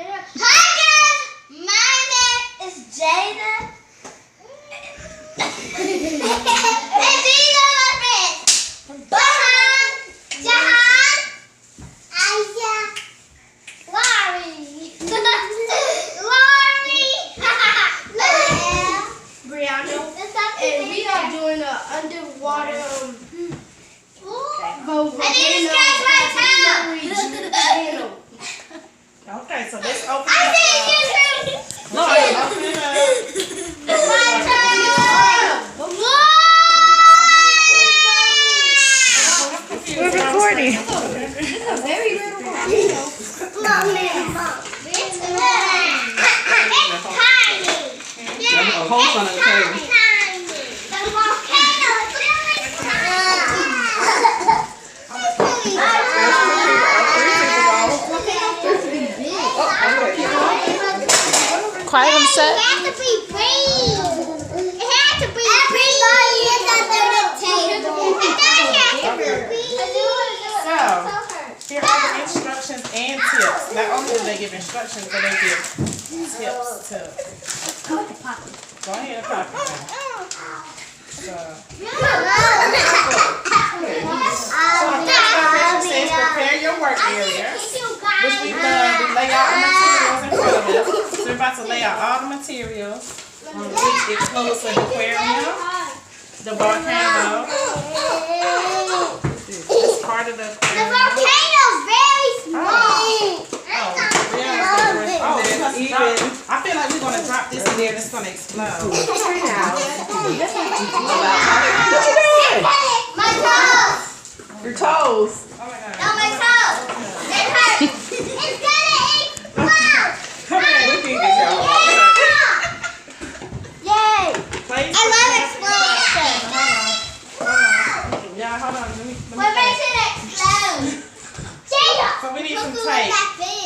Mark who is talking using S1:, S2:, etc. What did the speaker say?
S1: Hi guys, my name is Jada. And these are my friends. Bahan, Jahan, Aya, Lori,
S2: Brianna, and we are doing an underwater volcano.
S1: I need to scratch my toe.
S3: Okay, so let's open
S1: I
S3: up.
S1: see you.
S3: Lord, open it up.
S1: My toe.
S3: We're recording.
S2: A very little volcano.
S1: Mom. It's tiny.
S4: A hole's on the table.
S1: The volcano is really
S4: Quiet on set.
S1: It had to be green. It had to be everybody is under the table. It does have to be green.
S3: So, here are the instructions and tips. Not only do they give instructions, but they give tips too. Go ahead and pop it now. So, it says prepare your work area, which we've done. We lay out the materials in front of us. So we're about to lay out all the materials, which includes the aquarium, the volcano. It's part of the
S1: The
S3: aquarium.
S1: volcano is very small.
S3: I feel like we're gonna drop this in there and it's gonna explode.
S4: What you doing?
S1: My toes.
S4: Your toes.
S3: Oh my god.
S1: No, my toes. It hurts. It's gonna explode.
S3: Come here, we can get y'all.
S1: Yay.
S3: Place
S1: I love
S3: the
S1: explosions.
S3: Yeah, hold on. Let me
S1: What makes it explode? Jada.
S3: So we need some
S1: Look
S3: tape.
S1: at that video.